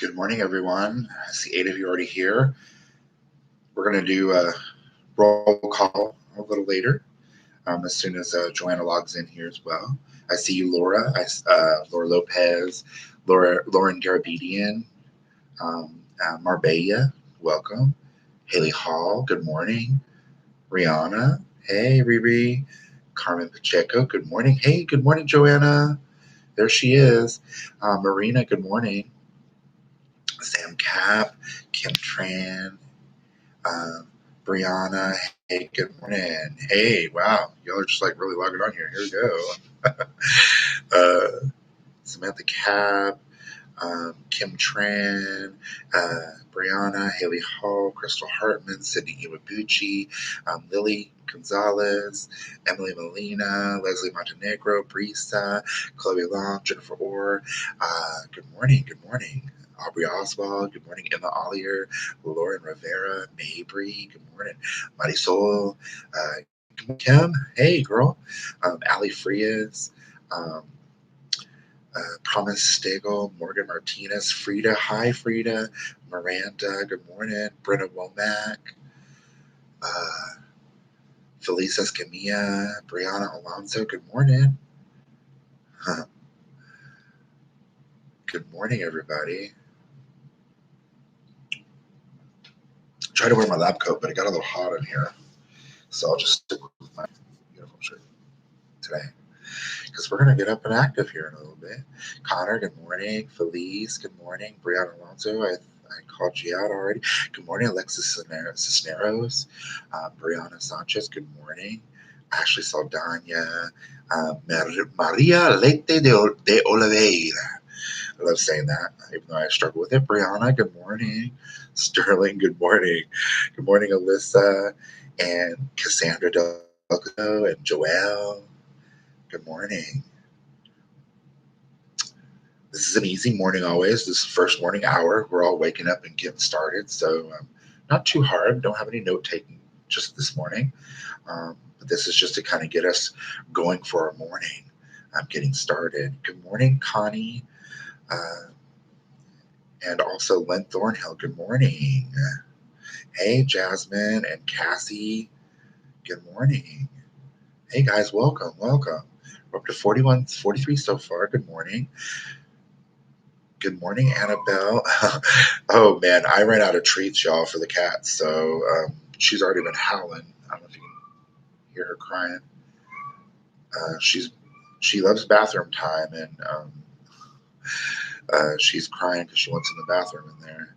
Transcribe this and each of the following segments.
Good morning, everyone. I see 8 of you already here. We're going to do a roll call a little later, as soon as Joanna logs in here as well. I see you, Laura. Laura Lopez, Lauren Garabedian, Marbella, welcome. Haley Hall, good morning. Rihanna, hey, Riri. Carmen Pacheco, good morning. Hey, good morning, Joanna. There she is. Marina, good morning. Sam Cap, Kim Tran, uh, Brianna. Hey, good morning. Hey, wow, y'all are just like really logging on here. Here we go. Samantha Cap, Kim Tran, Brianna, Haley Hall, Crystal Hartman, Sydney Iwabuchi, Lily Gonzalez, Emily Molina, Leslie Montenegro, Brisa, Chloe Long, Jennifer Orr. Good morning. Good morning. Aubrey Oswald. Good morning. Emma Ollier, Lauren Rivera, Mabry. Good morning. Marisol. Kim. Hey, girl. Ali Frias. Promise Stegel, Morgan Martinez, Frida. Hi, Frida. Miranda. Good morning. Brenna Womack. Felicia Escamilla. Brianna Alonso. Good morning. Good morning, everybody. Tried to wear my lab coat, but it got a little hot in here. So I'll just stick with my uniform shirt today, because we're going to get up and active here in a little bit. Connor, good morning. Felice, good morning. Brianna Alonso, I called you out already. Good morning, Alexis Cisneros. Brianna Sanchez, good morning. Ashley Saldana. Maria Leite de Oliveira. I love saying that, even though I struggle with it. Brianna, good morning. Sterling, good morning. Good morning, Alyssa and Cassandra Delgado and Joelle. Good morning. This is an easy morning always. This first morning hour, we're all waking up and getting started. So not too hard. Don't have any note taking just this morning. But this is just to kind of get us going for our morning. I'm getting started. Good morning, Connie. And also Len Thornhill. Good morning. Hey, Jasmine and Cassie. Good morning. Hey, guys, welcome. Welcome. We're up to 43 so far. Good morning. Good morning, Annabelle. Oh, man, I ran out of treats, y'all, for the cat. So she's already been howling. I don't know if you can hear her crying. She loves bathroom time, and she's crying because she wants in the bathroom in there.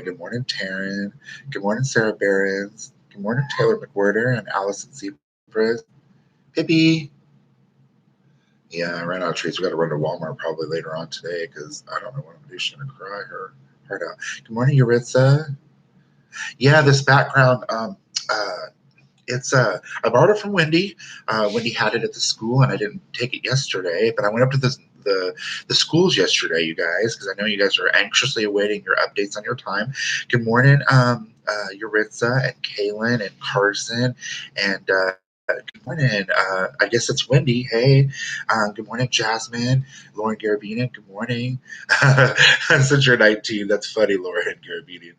Good morning, Taryn. Good morning, Sarah Behrens. Good morning, Taylor McWhirter and Allison Cypress. Pippi. Yeah, I ran out of treats. We got to run to Walmart probably later on today because I don't know what I'm going to do. She's going to cry her heart out. Good morning, Yuritsa. Yeah, this background, it's I borrowed it from Wendy. Wendy had it at the school, and I didn't take it yesterday. But I went up to the schools yesterday, you guys, because I know you guys are anxiously awaiting your updates on your time. Good morning, Yuritsa and Kaylin and Carson and. Good morning. I guess it's Wendy. Hey. Good morning, Jasmine. Lauren Garabedian. Good morning. Since you're 19, that's funny, Lauren Garabedian.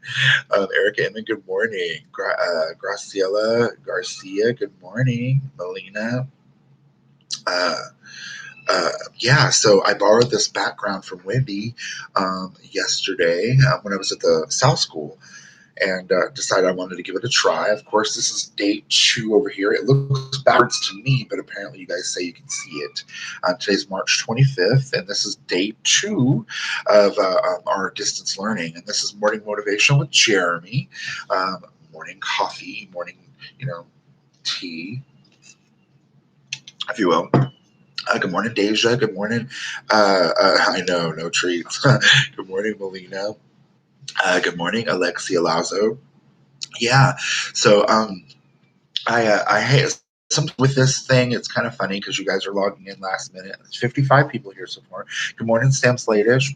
Erica Inman, good morning. Graciela Garcia, good morning. Melina. Yeah, so I borrowed this background from Wendy yesterday when I was at the South School, and decided I wanted to give it a try. Of course, this is day 2 over here. It looks backwards to me, but apparently you guys say you can see it. Today's March 25th, and this is day 2 of our distance learning. And this is Morning Motivation with Jeremy. Morning coffee, morning, tea, if you will. Good morning, Deja. Good morning. I know, no treats. Good morning, Melina. Good morning, Alexia Lazo. Yeah. So I hate some with this thing. It's kind of funny because you guys are logging in last minute. There's 55 people here so far. Good morning, Sam Sladish.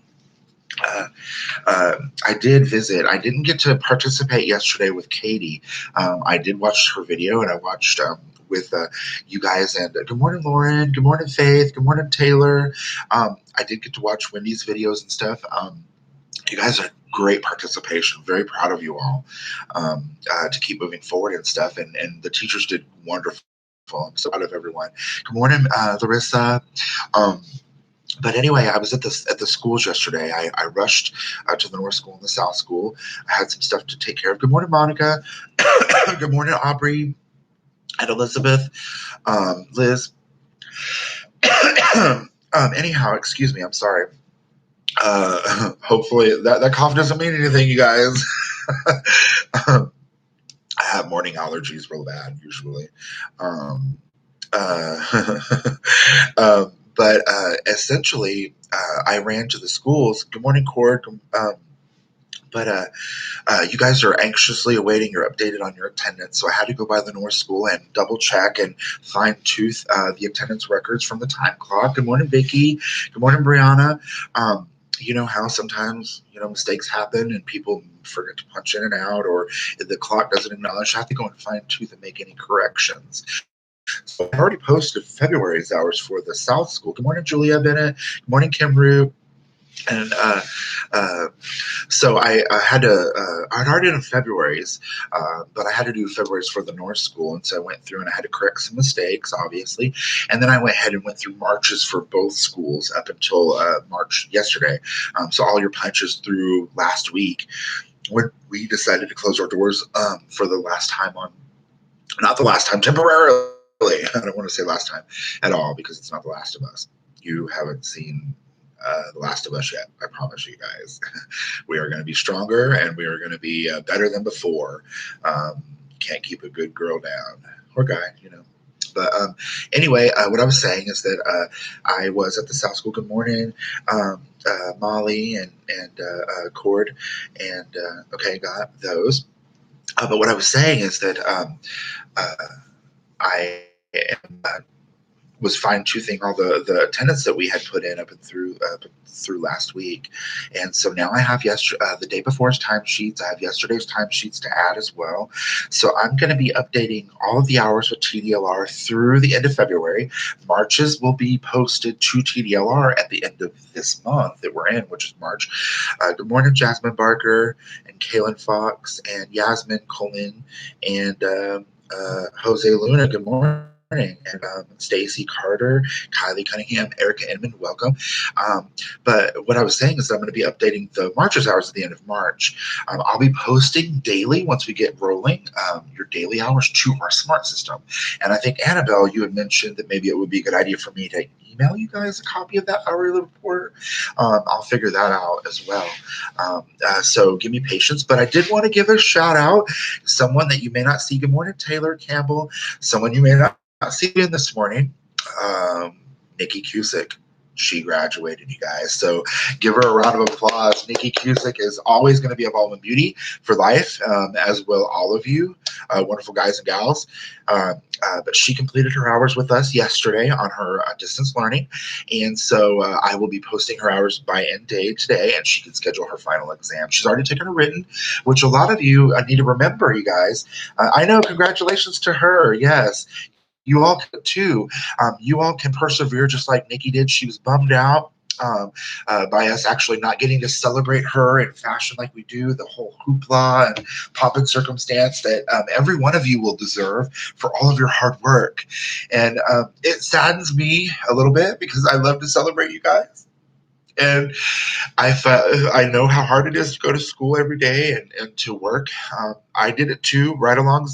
I did visit. I didn't get to participate yesterday with Katie. I did watch her video, and I watched with you guys. And good morning, Lauren. Good morning, Faith. Good morning, Taylor. I did get to watch Wendy's videos and stuff. You guys had great participation. Very proud of you all to keep moving forward and stuff. And the teachers did wonderful. I'm so proud of everyone. Good morning, Larissa. Um, but anyway, I was at the schools yesterday. I rushed to the North School and the South School. I had some stuff to take care of. Good morning, Monica. Good morning, Aubrey and Elizabeth, Liz. Anyhow, excuse me. I'm sorry. Hopefully that cough doesn't mean anything, you guys. I have morning allergies real bad usually. Um, uh, but essentially, I ran to the schools. Good morning, Cord. But you guys are anxiously awaiting your updated on your attendance. So I had to go by the North School and double check and fine tooth the attendance records from the time clock. Good morning, Vicki. Good morning, Brianna. You know how sometimes mistakes happen and people forget to punch in and out, or the clock doesn't acknowledge. I have to go and fine tooth and make any corrections. So I already posted February's hours for the South School. Good morning, Julia Bennett. Good morning, Kim Root. And uh, so I had to, I'd already done February's, but I had to do February's for the North School. And so I went through and I had to correct some mistakes, obviously. And then I went ahead and went through Marches for both schools up until March yesterday. So all your punches through last week when we decided to close our doors for the last time not the last time, temporarily. I don't want to say last time at all because it's not The Last of Us. You haven't seen The Last of Us yet. I promise you guys. We are going to be stronger and we are going to be better than before. Can't keep a good girl down or guy. But anyway, what I was saying is that I was at the South School. Good morning, Molly and Cord, and okay, got those. But what I was saying is that I am, was fine toothing all the attendance that we had put in up and through last week, and so now I have the day before's timesheets. I have yesterday's timesheets to add as well. So I'm going to be updating all of the hours with TDLR through the end of February. Marches will be posted to TDLR at the end of this month that we're in, which is March. Good morning, Jasmine Barker and Kaylin Fox and Yasmin Coleman and Jose Luna. Good morning. And Stacy Carter, Kylie Cunningham, Erica Inman, welcome. But what I was saying is that I'm going to be updating the Marchers hours at the end of March. I'll be posting daily once we get rolling your daily hours to our smart system. And I think, Annabelle, you had mentioned that maybe it would be a good idea for me to email you guys a copy of that hourly report. I'll figure that out as well. So give me patience. But I did want to give a shout out to someone that you may not see. Good morning, Taylor Campbell. Someone you may not see in this morning, Nikki Cusick. She graduated, you guys. So give her a round of applause. Nikki Cusick is always going to be a Baldwin Beauty for life, as will all of you, wonderful guys and gals. But she completed her hours with us yesterday on her distance learning. And so I will be posting her hours by end day today, and she can schedule her final exam. She's already taken a written, which a lot of you need to remember, you guys. I know, congratulations to her. Yes. You all can too. You all can persevere just like Nikki did. She was bummed out by us actually not getting to celebrate her in fashion like we do, the whole hoopla and pomp and circumstance that every one of you will deserve for all of your hard work. And it saddens me a little bit because I love to celebrate you guys. And I know how hard it is to go to school every day and to work. I did it too, right along,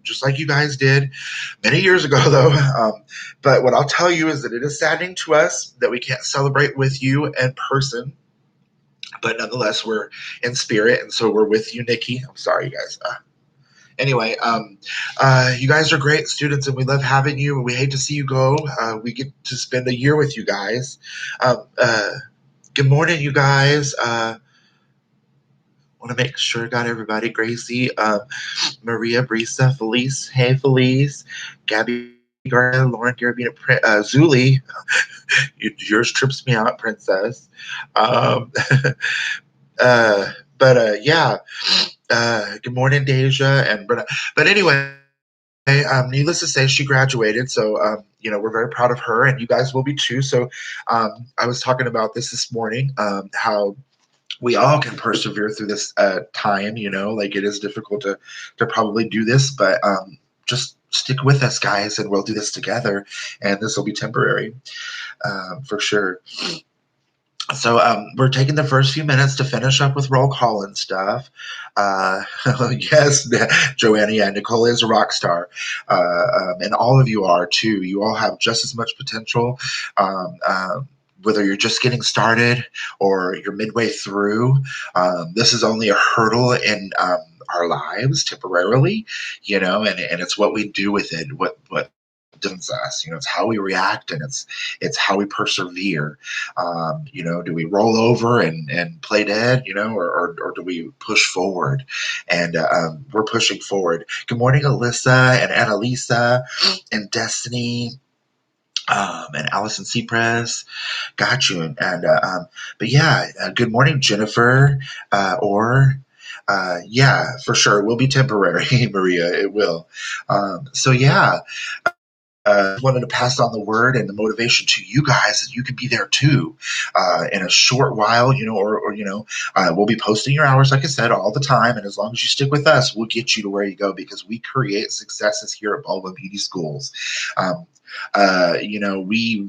just like you guys did many years ago, though. But what I'll tell you is that it is saddening to us that we can't celebrate with you in person. But nonetheless, we're in spirit, and so we're with you, Nikki. I'm sorry, you guys. Anyway, you guys are great students, and we love having you. And we hate to see you go. We get to spend a year with you guys. Good morning, you guys. Want to make sure I got everybody. Gracie, Maria, Brisa, Felice. Hey, Felice. Gabby, Garcia, Lauren, Garabina, Zuli. Yours trips me out, Princess. Yeah. Good morning, Deja and Brenna. But anyway, needless to say, she graduated. So, we're very proud of her, and you guys will be too. So I was talking about this morning, how we all can persevere through this time. Like it is difficult to probably do this, but just stick with us, guys, and we'll do this together, and this will be temporary, for sure. So we're taking the first few minutes to finish up with roll call and stuff. Yes, Joanna, yeah, Nicole is a rock star, and all of you are too. You all have just as much potential. Um, whether you're just getting started or you're midway through, this is only a hurdle in our lives temporarily, and it's what we do with it, what defines us. It's how we react, and it's how we persevere. Do we roll over and play dead, or do we push forward? And we're pushing forward. Good morning, Alyssa and Annalisa and Destiny. And Allison Cypress, got you. But yeah, good morning, Jennifer. Yeah, for sure, it will be temporary, Maria. It will. So yeah, wanted to pass on the word and the motivation to you guys that you can be there too, in a short while, we'll be posting your hours, like I said, all the time. And as long as you stick with us, we'll get you to where you go, because we create successes here at Baldwin Beauty Schools. We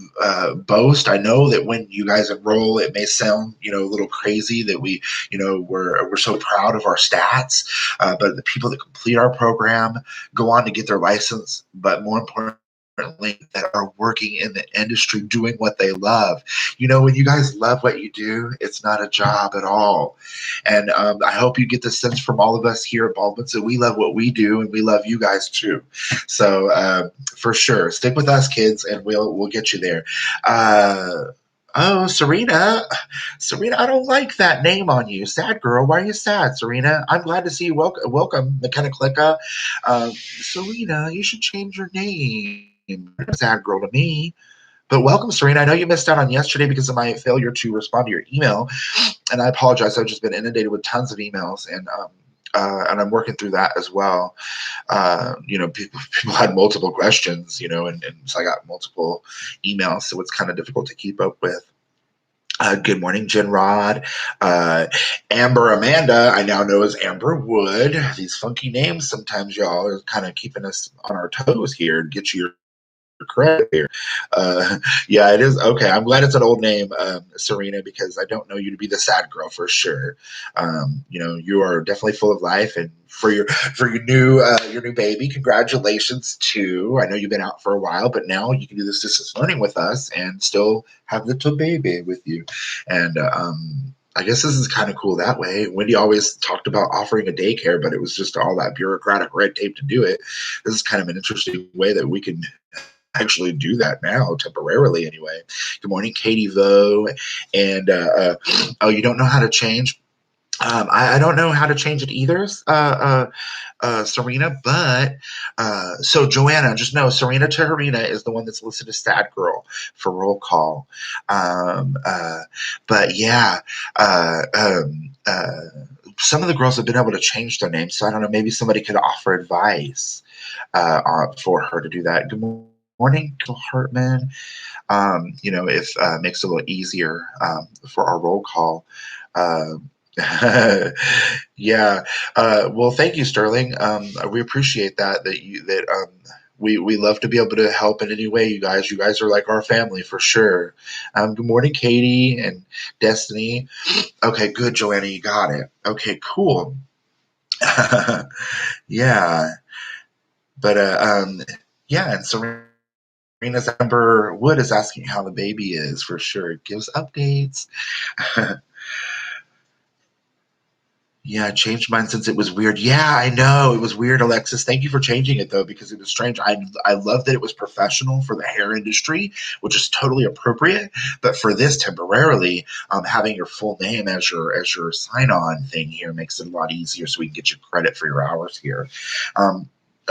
boast. I know that when you guys enroll, it may sound, a little crazy that we're so proud of our stats, but the people that complete our program go on to get their license, but more importantly, that are working in the industry doing what they love. When you guys love what you do, it's not a job at all. And I hope you get the sense from all of us here at Baldwin that we love what we do, and we love you guys too. So for sure, stick with us, kids, and we'll get you there. Oh, Serena. Serena, I don't like that name on you. Sad girl. Why are you sad, Serena? I'm glad to see you. Welcome, McKenna Clicka. Serena, you should change your name. Sad girl to me. But welcome, Serena. I know you missed out on yesterday because of my failure to respond to your email, and I apologize. I've just been inundated with tons of emails, and I'm working through that as well. People had multiple questions, and so I got multiple emails, so it's kind of difficult to keep up with. Good morning, Jen Rod. Amber Amanda, I now know as Amber Wood. These funky names sometimes, y'all, are kind of keeping us on our toes here and get you your credit here. Yeah, it is. Okay, I'm glad it's an old name, Serena, because I don't know you to be the sad girl for sure. You are definitely full of life, and for your new baby, congratulations too. I know you've been out for a while, but now you can do this distance learning with us and still have little baby with you. And I guess this is kind of cool that way. Wendy always talked about offering a daycare, but it was just all that bureaucratic red tape to do it. This is kind of an interesting way that we can actually do that now, temporarily anyway. Good morning, Katie Vo. And oh, you don't know how to change? I don't know how to change it either, Serena. But so Joanna, just know Serena Teharina is the one that's listed as Sad Girl for roll call. But yeah, some of the girls have been able to change their names, so I don't know. Maybe somebody could offer advice for her to do that. Good morning, Gil Hartman. If makes it a little easier for our roll call. Yeah. Well, thank you, Sterling. We appreciate that we love to be able to help in any way. You guys are like our family for sure. Good morning, Katie and Destiny. Okay, good, Joanna, you got it. Okay, cool. Yeah. But yeah, and Serena's Amber Wood is asking how the baby is for sure. It gives updates. Yeah, I changed mine since it was weird. Yeah, I know. It was weird, Alexis. Thank you for changing it though, because it was strange. I love that it was professional for the hair industry, which is totally appropriate. But for this temporarily, having your full name as your sign-on thing here makes it a lot easier so we can get you credit for your hours here.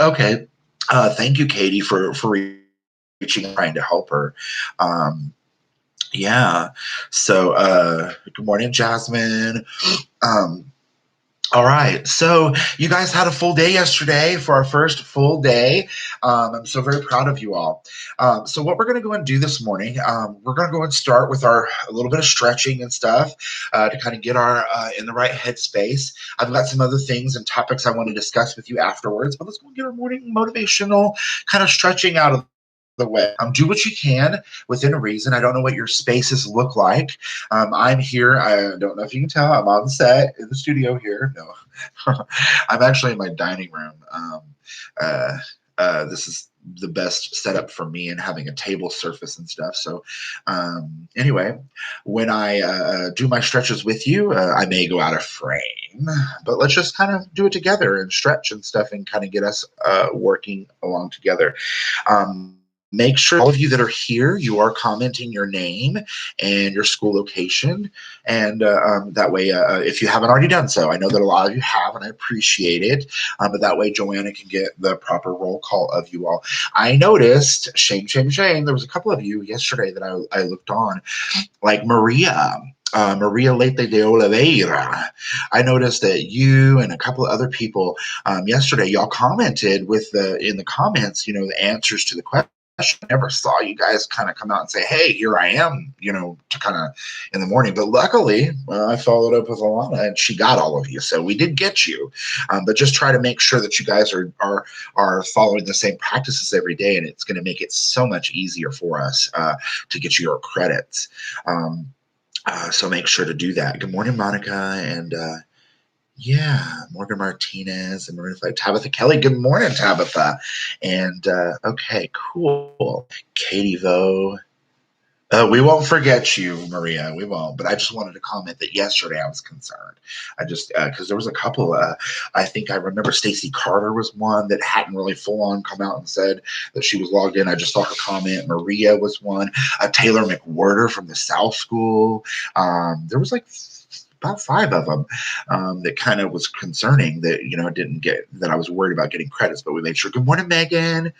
Okay. Thank you, Katie, for reaching and trying to help her. Yeah. So good morning, Jasmine. All right. So you guys had a full day yesterday for our first full day. I'm so very proud of you all. So what we're going to go and do this morning, we're going to go and start with our a little bit of stretching and stuff to kind of get our in the right headspace. I've got some other things and topics I want to discuss with you afterwards, but let's go and get our morning motivational kind of stretching out of the way. Do what you can within reason. I don't know what your spaces look like. I'm here. I don't know if you can tell. I'm on set in the studio here. No, I'm actually in my dining room. Uh, this is the best setup for me and having a table surface and stuff. So, anyway, when I do my stretches with you, I may go out of frame, but let's just kind of do it together and stretch and stuff and kind of get us working along together. Make sure all of you that are here, you are commenting your name and your school location. And that way, if you haven't already done so, I know that a lot of you have, and I appreciate it. But that way, Joanna can get the proper roll call of you all. I noticed, shame, there was a couple of you yesterday that I looked on, like Maria. Maria Leite de Oliveira. I noticed that you and a couple of other people yesterday, y'all commented with in the comments, the answers to the question. I never saw you guys kind of come out and say, hey, here I am, to kind of in the morning. But luckily, I followed up with Alana and she got all of you. So we did get you. But just try to make sure that you guys are following the same practices every day. And it's going to make it so much easier for us to get you your credits. So make sure to do that. Good morning, Monica. And Morgan Martinez and Maria Tabitha Kelly. Good morning, Tabitha. And okay, cool. Katie Vo. We won't forget you, Maria. We won't. But I just wanted to comment that yesterday I was concerned. I just because there was a couple. I think I remember Stacy Carter was one that hadn't really full on come out and said that she was logged in. I just saw her comment. Maria was one. Taylor McWhirter from the South School. There was like about 5 of them that kind of was concerning that didn't get that I was worried about getting credits, but we made sure. Good morning, Megan.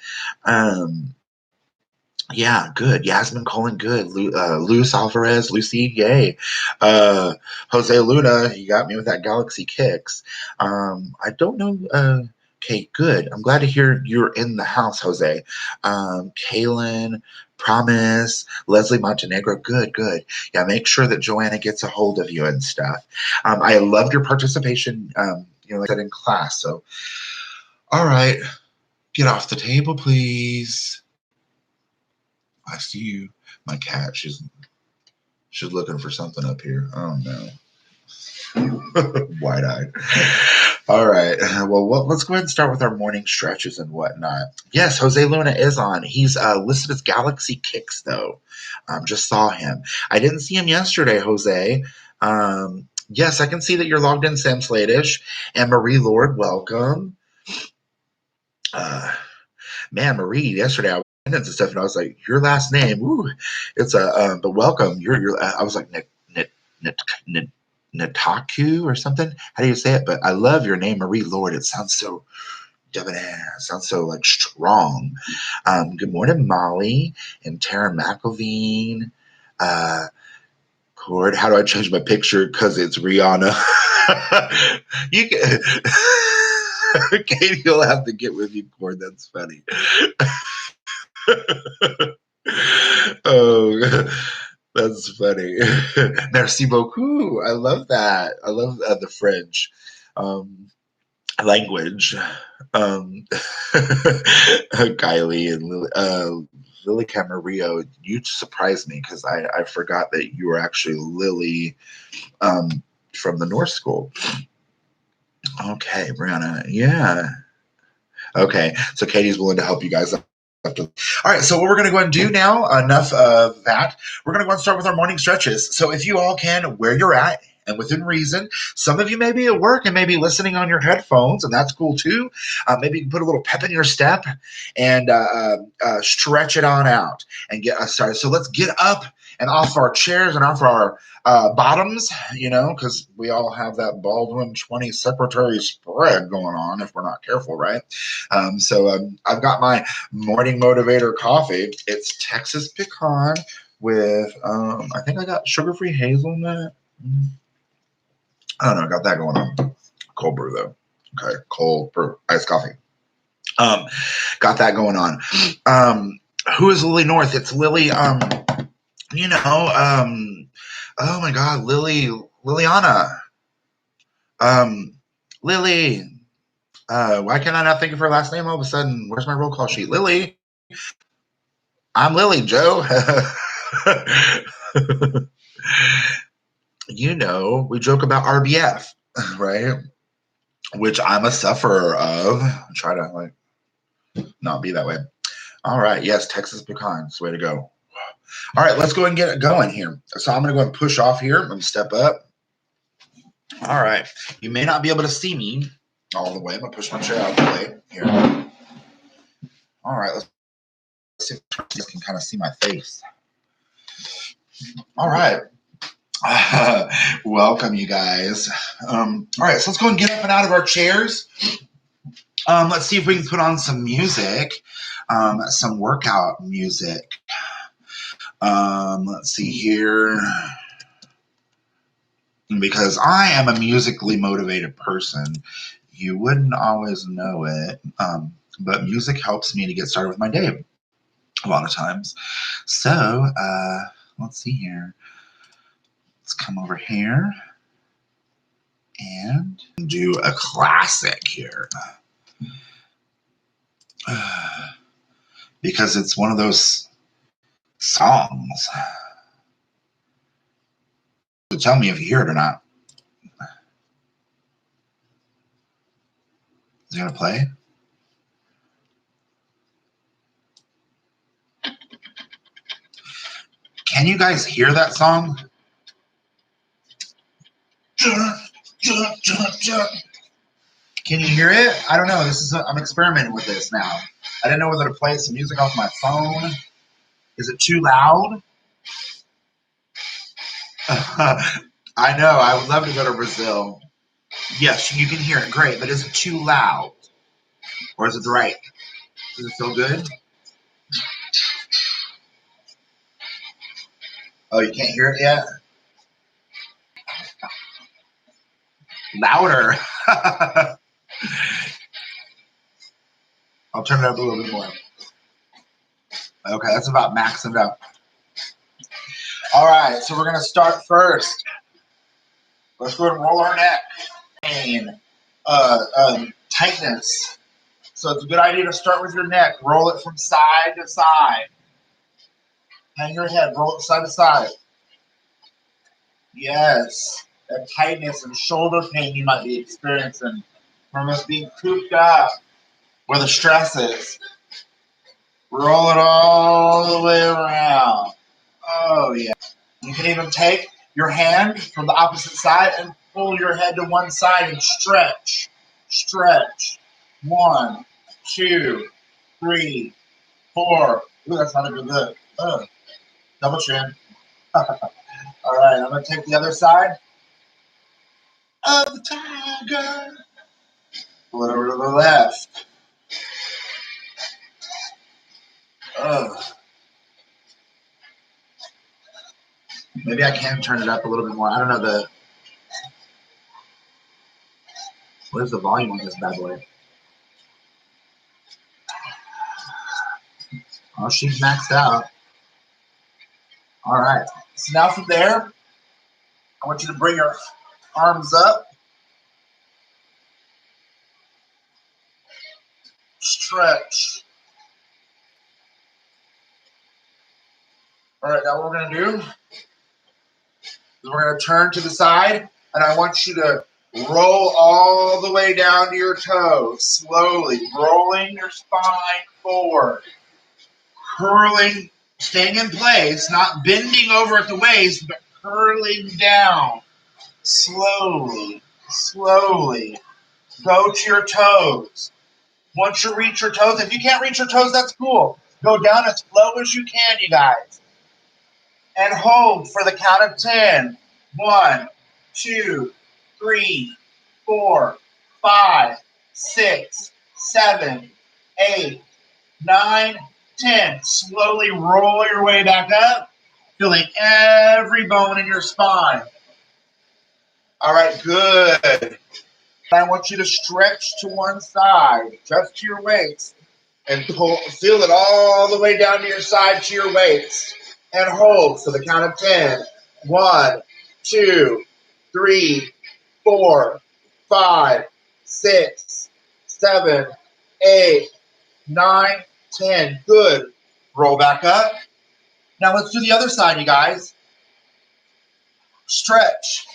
Yeah, good. Yasmin Colin, good. Luis Alvarez, Lucy, yay. Jose Luna, you got me with that Galaxy Kicks. I don't know. Okay, good. I'm glad to hear you're in the house, Jose. Kaylin, Promise, Leslie Montenegro, good. Yeah, make sure that Joanna gets a hold of you and stuff. I loved your participation, like I said, in class. So, all right, get off the table, please. I see you. My cat, she's looking for something up here. Oh no. Wide-eyed. All right. Well, let's go ahead and start with our morning stretches and whatnot. Yes, Jose Luna is on. He's listed as Galaxy Kicks, though. Just saw him. I didn't see him yesterday, Jose. Yes, I can see that you're logged in, Sam Sladish. And Marie Lord, welcome. Man, Marie, yesterday I was and stuff, and I was like, your last name, ooh, it's but welcome. You're. I was like, Nataku or something. How do you say it? But I love your name, Marie Lord. It sounds so debonair. It sounds so like strong. Good morning, Molly and Tara McElveen. Cord, how do I change my picture? Because it's Rihanna. You can. Katie, you'll have to get with you, Cord. That's funny. Oh, that's funny. Merci beaucoup. I love that. I love the French language. Kylie and Lily Camarillo, you surprised me because I forgot that you were actually Lily from the North School. Okay, Brianna. Yeah. Okay, so Katie's willing to help you guys. All right, so what we're going to go ahead and do now, enough of that, we're going to go and start with our morning stretches. So if you all can, where you're at, and within reason, some of you may be at work and maybe listening on your headphones, and that's cool too. Maybe you can put a little pep in your step and stretch it on out and get us started. So let's get up and off our chairs and off our bottoms, because we all have that Baldwin 20 secretary spread going on if we're not careful, right? So I've got my morning motivator coffee. It's Texas pecan with, I think I got sugar-free hazelnut. I don't know, I got that going on. Cold brew though. Okay, cold brew, iced coffee. Got that going on. Who is Lily North? It's Lily. You know. Oh my God, Liliana. Lily. Why can I not think of her last name all of a sudden? Where's my roll call sheet? Lily. I'm Lily, Joe. You know, we joke about RBF, right? Which I'm a sufferer of. I try to like not be that way. All right. Yes, Texas pecans. Way to go. All right, let's go and get it going here. So I'm going to go and push off here. I'm going to step up. All right. You may not be able to see me all the way. I'm going to push my chair out of the way here. All right. Let's see if you can kind of see my face. All right. Welcome, you guys. All right, so let's go and get up and out of our chairs. Let's see if we can put on some music, some workout music. Let's see here. Because I am a musically motivated person. You wouldn't always know it, but music helps me to get started with my day a lot of times. So let's see here. Let's come over here and do a classic here. Because it's one of those songs. So tell me if you hear it or not. Is it going to play? Can you guys hear that song? Can you hear it? I don't know. I'm experimenting with this now. I didn't know whether to play some music off my phone. Is it too loud? I know. I would love to go to Brazil. Yes, you can hear it. Great. But is it too loud? Or is it the right? Does it feel good? Oh, you can't hear it yet? Louder. I'll turn it up a little bit more. Okay, that's about maxing out. All right, so we're going to start first. Let's go and roll our neck. Pain, tightness. So it's a good idea to start with your neck. Roll it from side to side. Hang your head. Roll it side to side. Yes. That tightness and shoulder pain you might be experiencing from us being cooped up where the stress is. Roll it all the way around. Oh, yeah. You can even take your hand from the opposite side and pull your head to one side and stretch. Stretch. 1, 2, 3, 4. Ooh, that's not a good. Double chin. All right, I'm going to take the other side of the tiger. Pull it over to the left. Maybe I can turn it up a little bit more. I don't know what is the volume on this bad boy? Oh, she's maxed out. All right. So now from there, I want you to bring your arms up. Stretch. All right, now what we're going to do is we're going to turn to the side, and I want you to roll all the way down to your toes, slowly, rolling your spine forward, curling, staying in place, not bending over at the waist, but curling down, slowly, slowly. Go to your toes. Once you reach your toes, if you can't reach your toes, that's cool. Go down as low as you can, you guys. And hold for the count of 10. 1, 2, 3, 4, 5, 6, 7, 8, 9, 10. Slowly roll your way back up, feeling every bone in your spine. All right, good. I want you to stretch to one side, just to your waist, and feel it all the way down to your side to your waist. And hold for the count of 10. 1, 2, 3, 4, 5, 6, 7, 8, 9, 10. Good. Roll back up. Now let's do the other side, you guys. Stretch.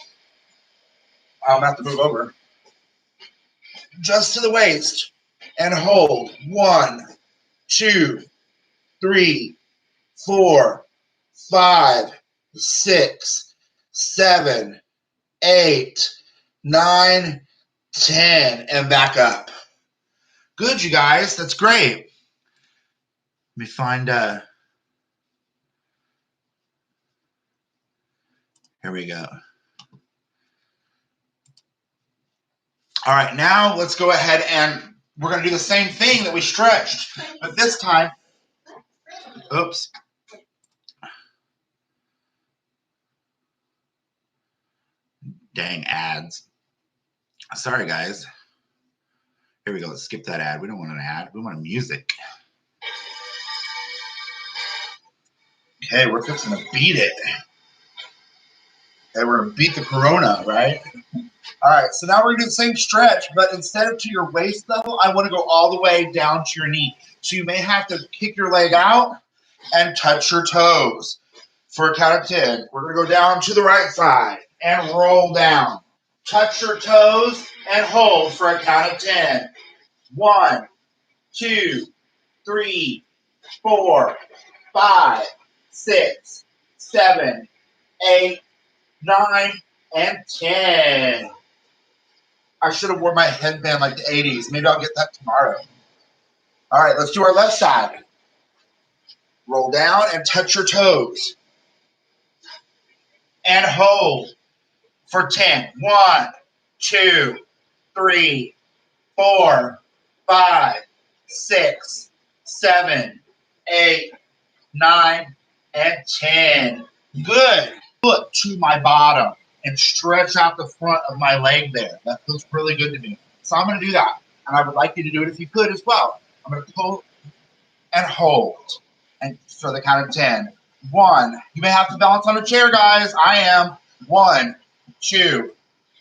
I'm going to have to move over. Just to the waist. And hold. 1, 2, 3, 4, 5, 6, 7, 8, 9, 10. And back up. Good, you guys. That's great. Let me find here we go. All right, now let's go ahead and we're going to do the same thing that we stretched, but this time, oops. Dang ads. Sorry, guys. Here we go. Let's skip that ad. We don't want an ad. We want music. Okay, we're fixing to beat it. Okay, we're going to beat the corona, right? All right, so now we're going to do the same stretch, but instead of to your waist level, I want to go all the way down to your knee. So you may have to kick your leg out and touch your toes for a count of 10. We're going to go down to the right side and roll down. Touch your toes and hold for a count of 10. 1, 2, 3, 4, 5, 6, 7, 8, 9, and 10. I should have worn my headband like the 80s. Maybe I'll get that tomorrow. All right, let's do our left side. Roll down and touch your toes. And hold for 10. 1, 2, 3, 4, 5, 6, 7, 8, 9, and 10. Good. Foot to my bottom and stretch out the front of my leg there. That feels really good to me. So I'm going to do that. And I would like you to do it if you could as well. I'm going to pull and hold. And for the count of 10. 1. You may have to balance on a chair, guys. I am. 1, 2,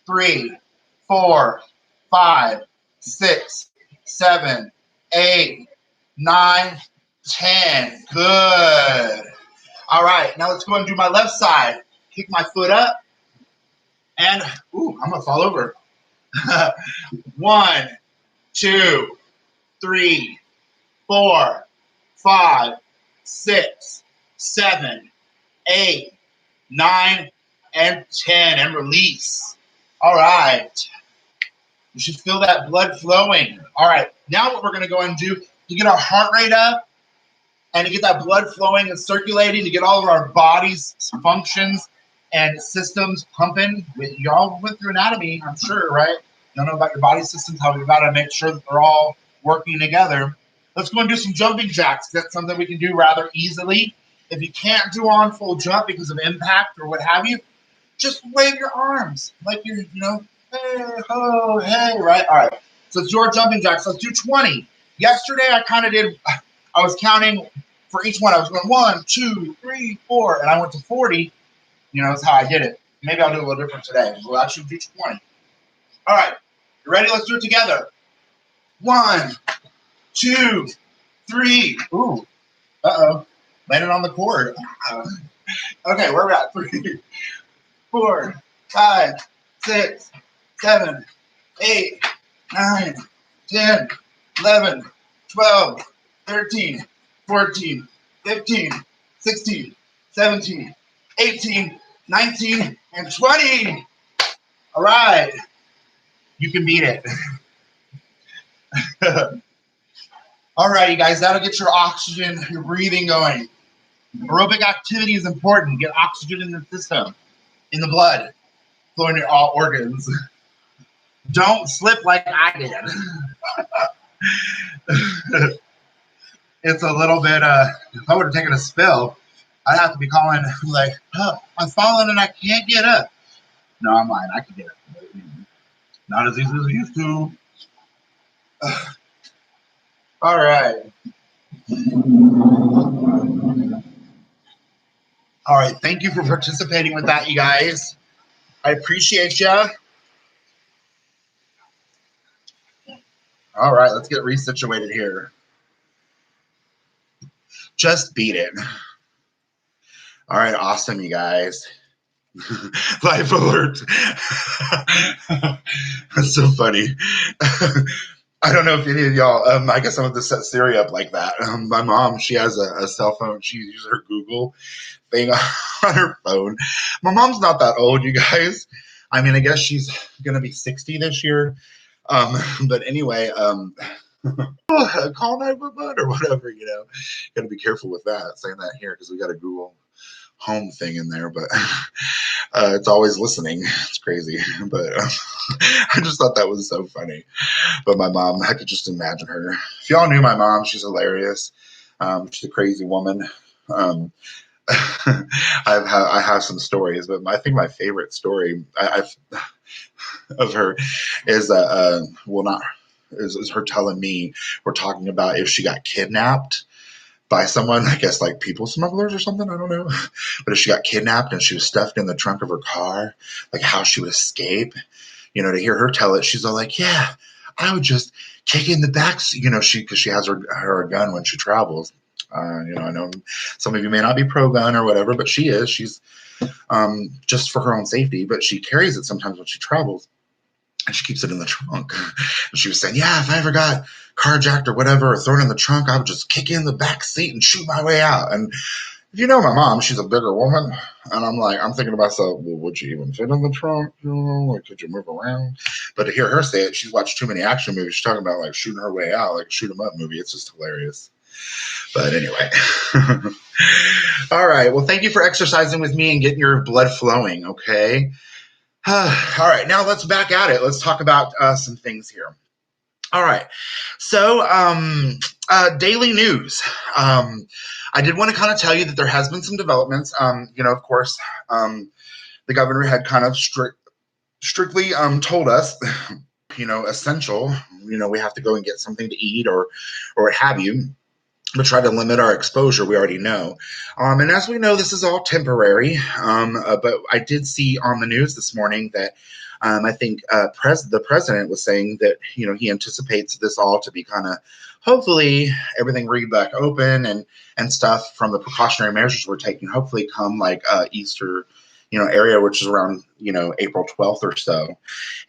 3, 4, 5, 6, 7, 8, 9, 10. Good. All right. Now let's go and do my left side. Kick my foot up. And, ooh, I'm going to fall over. 1, 2, 3, 4, 5, 6, 7, 8, 9, and 10. And release. All right. You should feel that blood flowing. All right. Now what we're going to go and do, to get our heart rate up and to get that blood flowing and circulating, to get all of our body's functions and systems pumping. Y'all went through anatomy, I'm sure, right? You know about your body systems, how we've got to make sure that they're all working together. Let's go and do some jumping jacks. That's something we can do rather easily. If you can't do on full jump because of impact or what have you, just wave your arms like you're, hey, ho, hey, right? All right. So let's do our jumping jacks. Let's do 20. Yesterday, I was counting for each one. I was going 1, 2, 3, 4, and I went to 40. That's how I did it. Maybe I'll do a little different today. We'll actually do 20. All right. You ready? Let's do it together. 1, 2, 3. Ooh. Uh-oh. Landed on the cord. Okay, where are we at? 3, 4, 5, 6, 7, 8, 9, 10, 11, 12, 13, 14, 15, 16, 17, 18, 19, and 20. All right. You can beat it. All right, you guys, that'll get your oxygen, your breathing going. Aerobic activity is important. Get oxygen in the system, in the blood, flowing to all organs. Don't slip like I did. It's a little bit, if I would have taken a spill, I'd have to be calling like, oh, I'm falling and I can't get up. No, I'm lying. I can get up. Not as easy as it used to. All right. All right. Thank you for participating with that, you guys. I appreciate you. All right. Let's get resituated here. Just beat it. All right. Awesome, you guys. Life alert. That's so funny. I don't know if any of y'all, I guess I'm going to set Siri up like that. My mom, she has a cell phone. She uses her Google thing on her phone. My mom's not that old, you guys. I mean, I guess she's going to be 60 this year. But anyway, call 911 or whatever, Got to be careful with that, saying that here because we got a Google Home thing in there, but it's always listening. It's crazy. But I just thought that was so funny. But my mom, I could just imagine her. If y'all knew my mom, she's hilarious. She's a crazy woman. I have some stories, but I think my favorite story of her is not is her telling me we're talking about if she got kidnapped by someone, I guess like people smugglers or something, I don't know. But if she got kidnapped and she was stuffed in the trunk of her car, like how she would escape, to hear her tell it, she's all like, yeah, I would just kick in the back, because she has her gun when she travels. I know some of you may not be pro gun or whatever, but she is. She's just for her own safety, but she carries it sometimes when she travels. And she keeps it in the trunk. And she was saying, yeah, if I ever got carjacked or whatever, or thrown in the trunk, I would just kick in the back seat and shoot my way out. And if you know my mom, she's a bigger woman. And I'm thinking to myself, well, would you even fit in the trunk? Like, could you move around? But to hear her say it, she's watched too many action movies. She's talking about like shooting her way out, like a shoot 'em up movie. It's just hilarious. But anyway. All right. Well, thank you for exercising with me and getting your blood flowing. Okay. All right, now let's back at it. Let's talk about some things here. All right, so daily news. I did want to kind of tell you that there has been some developments. Of course, the governor had kind of strictly told us, essential. We have to go and get something to eat or what have you. But try to limit our exposure, we already know. And as we know, this is all temporary. But I did see on the news this morning that I think the president was saying that, he anticipates this all to be kind of, hopefully, everything read back open and stuff from the precautionary measures we're taking, hopefully come like Easter, area, which is around, April 12th or so.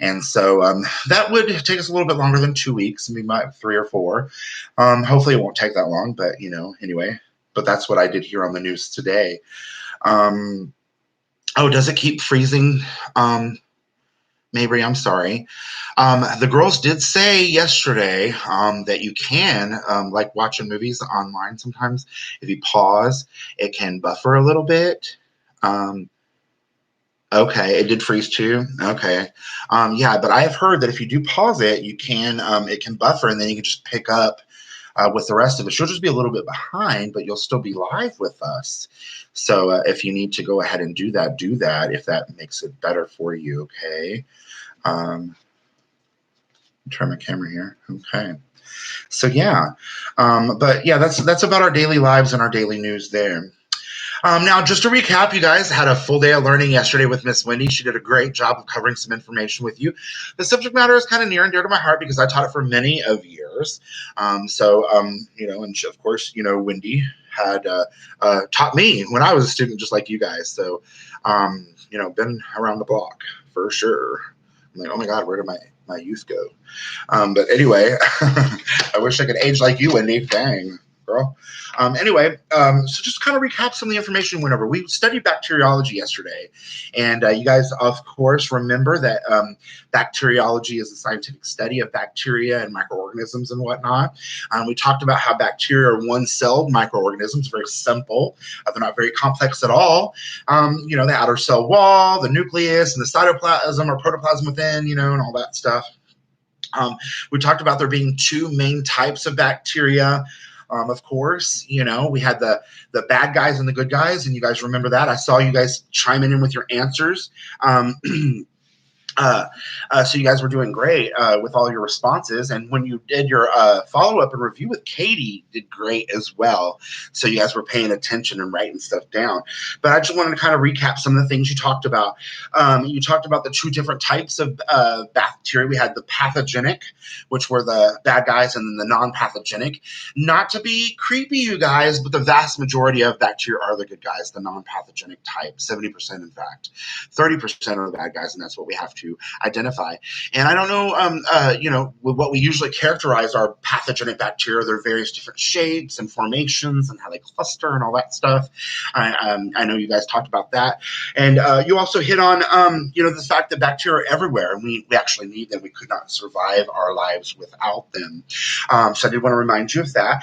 And so that would take us a little bit longer than 2 weeks, maybe 3 or 4. Hopefully it won't take that long, but, anyway. But that's what I did hear on the news today. Does it keep freezing? Mabry, I'm sorry. The girls did say yesterday that you can, like watching movies online sometimes, if you pause, it can buffer a little bit. Okay, it did freeze too. Okay, yeah, but I have heard that if you do pause it, you can it can buffer, and then you can just pick up with the rest of it. She'll just be a little bit behind, but you'll still be live with us. So if you need to go ahead and do that if that makes it better for you. Okay. Turn my camera here. Okay. So yeah, but yeah, that's about our daily lives and our daily news there. Now, just to recap, you guys had a full day of learning yesterday with Miss Wendy. She did a great job of covering some information with you. The subject matter is kind of near and dear to my heart because I taught it for many of years. And she, of course, Wendy had taught me when I was a student, just like you guys. So, been around the block for sure. I'm like, oh my God, where did my youth go? But anyway, I wish I could age like you, Wendy. Dang. Girl. So just kind of recap some of the information we went over. We studied bacteriology yesterday, and you guys, of course, remember that bacteriology is a scientific study of bacteria and microorganisms and whatnot. We talked about how bacteria are one-celled microorganisms, very simple. They're not very complex at all. The outer cell wall, the nucleus, and the cytoplasm or protoplasm within, and all that stuff. We talked about there being 2 main types of bacteria. Of course, we had the bad guys and the good guys, and you guys remember that. I saw you guys chiming in with your answers. So you guys were doing great with all your responses, and when you did your follow-up and review with Katie, did great as well. So you guys were paying attention and writing stuff down. But I just wanted to kind of recap some of the things you talked about. You talked about the two different types of bacteria. We had the pathogenic, which were the bad guys, and then the non-pathogenic. Not to be creepy, you guys, but the vast majority of bacteria are the good guys, the non-pathogenic type, 70% in fact. 30% are the bad guys, and that's what we have to identify. And I don't know, with what we usually characterize our pathogenic bacteria, there are various different shapes and formations and how they cluster and all that stuff. I know you guys talked about that. And you also hit on, the fact that bacteria are everywhere, and we actually need them. We could not survive our lives without them. So I did want to remind you of that.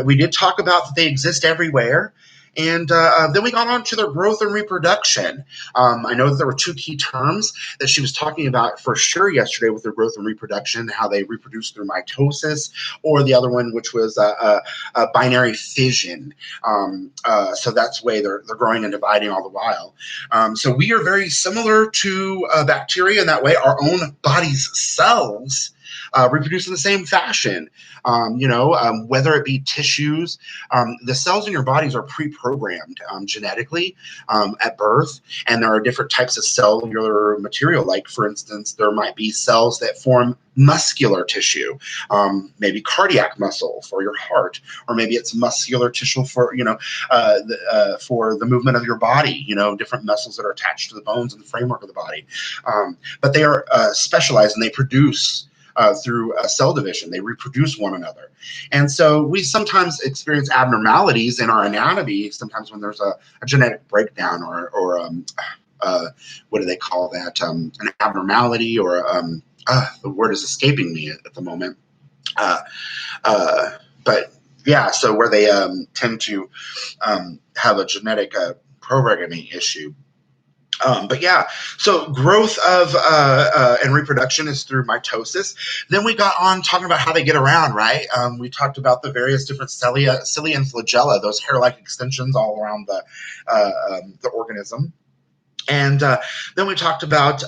We did talk about that they exist everywhere. And then we got on to their growth and reproduction. I know that there were two key terms that she was talking about for sure yesterday with their growth and reproduction, how they reproduce through mitosis, or the other one, which was binary fission. So that's the way they're growing and dividing all the while. So we are very similar to bacteria in that way. Our own body's cells reproduce in the same fashion. Whether it be tissues, the cells in your bodies are pre-programmed genetically at birth, and there are different types of cellular material. Like, for instance, there might be cells that form muscular tissue, maybe cardiac muscle for your heart, or maybe it's muscular tissue for for the movement of your body. Different muscles that are attached to the bones and the framework of the body, but they are specialized, and they produce. Through cell division, they reproduce one another. And so we sometimes experience abnormalities in our anatomy, sometimes when there's a genetic breakdown or what do they call that? An abnormality, or the word is escaping me at the moment. But yeah, so where they tend to have a genetic programming issue. But yeah, so growth of and reproduction is through mitosis. Then we got on talking about how they get around, right? We talked about the various different cilia and flagella, those hair-like extensions all around the organism. And then we talked about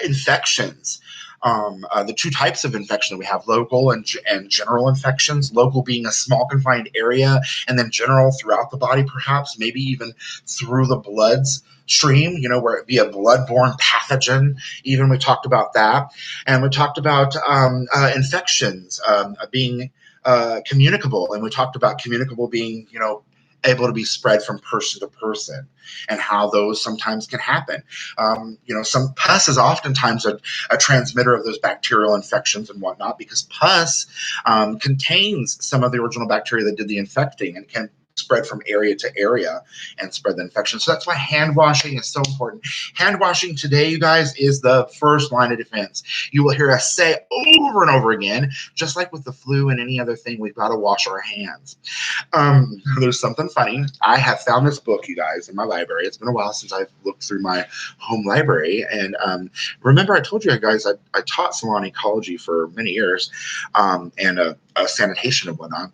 infections. The two types of infection that we have, local and general infections, local being a small confined area, and then general throughout the body, perhaps, maybe even through the blood's stream, where it be a blood-borne pathogen. Even we talked about that. And we talked about infections being communicable, and we talked about communicable being, able to be spread from person to person, and how those sometimes can happen. Some pus is oftentimes a transmitter of those bacterial infections and whatnot, because pus contains some of the original bacteria that did the infecting, and can spread from area to area and spread the infection. So that's why hand washing is so important. Hand washing today, you guys, is the first line of defense. You will hear us say over and over again, just like with the flu and any other thing, we've got to wash our hands. There's something funny. I have found this book, you guys, in my library. It's been a while since I've looked through my home library. And remember, I told you guys I taught salon ecology for many years, and sanitation and whatnot.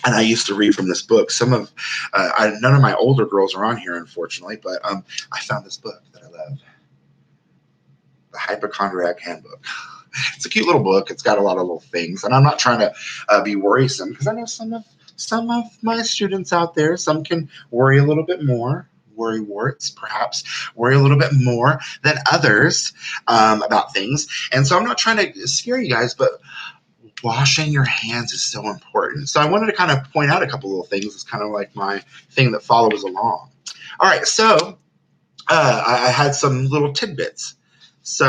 And I used to read from this book. None of my older girls are on here, unfortunately, but I found this book that I love, The Hypochondriac Handbook. It's a cute little book. It's got a lot of little things, and I'm not trying to be worrisome, because I know some of my students out there, some can worry a little bit more. Worry warts, perhaps worry a little bit more than others about things. And so I'm not trying to scare you guys, but washing your hands is so important. So I wanted to kind of point out a couple little things. It's kind of like my thing that follows along. All right, so I had some little tidbits. So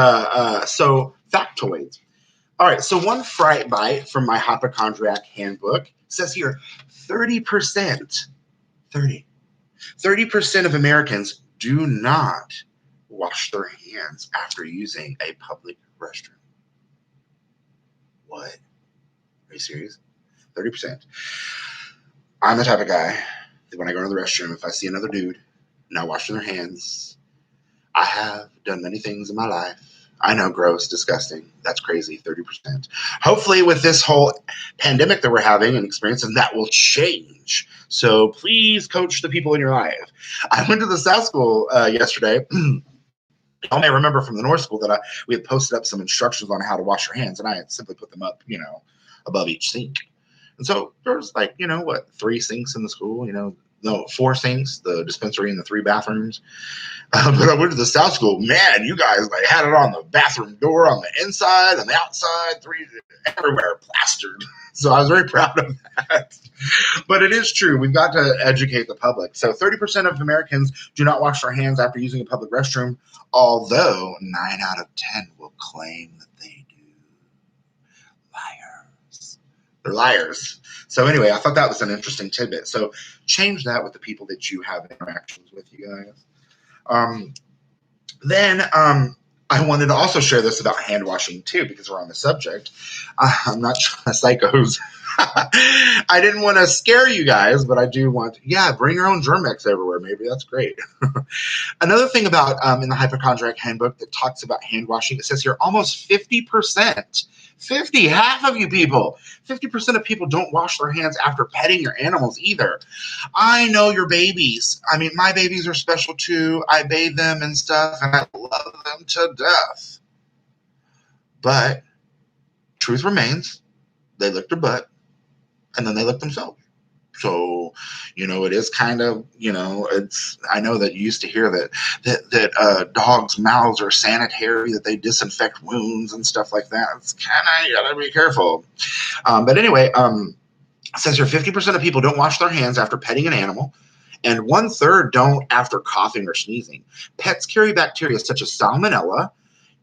factoids. All right, so one fright bite from my Hypochondriac Handbook says here 30% of Americans do not wash their hands after using a public restroom. What? Are you serious? 30%. I'm the type of guy that when I go to the restroom, if I see another dude not washing their hands, I have done many things in my life. I know, gross, disgusting. That's crazy, 30%. Hopefully with this whole pandemic that we're having and experiencing, that will change. So please coach the people in your life. I went to the South School yesterday. Y'all may remember from the North School that we had posted up some instructions on how to wash your hands, and I had simply put them up, above each sink. And so there's 3 sinks in the school, no, 4 sinks, the dispensary and the 3 bathrooms. But I went to the South School. Man, you guys had it on the bathroom door, on the inside, on the outside, 3 everywhere, plastered. So I was very proud of that. But it is true. We've got to educate the public. So 30% of Americans do not wash their hands after using a public restroom, although 9 out of 10 will claim that they do. Liars. They're liars. So anyway, I thought that was an interesting tidbit. So change that with the people that you have interactions with, you guys. Then I wanted to also share this about hand washing too, because we're on the subject. I'm not trying to psychos. I didn't want to scare you guys, but I do want bring your own Germ-X everywhere. Maybe that's great. Another thing about in the Hypochondriac Handbook that talks about hand washing, it says here almost 50%, half of you people, 50% of people don't wash their hands after petting your animals either. I know your babies. I mean, my babies are special too. I bathe them and stuff, and I love them to death. But truth remains, they lick their butt, and then they lick themselves. So, it is kind of, I know that you used to hear that dogs' mouths are sanitary, that they disinfect wounds and stuff like that. It's kind of, you gotta be careful. But anyway, it says here 50% of people don't wash their hands after petting an animal, and 1/3 don't after coughing or sneezing. Pets carry bacteria such as salmonella,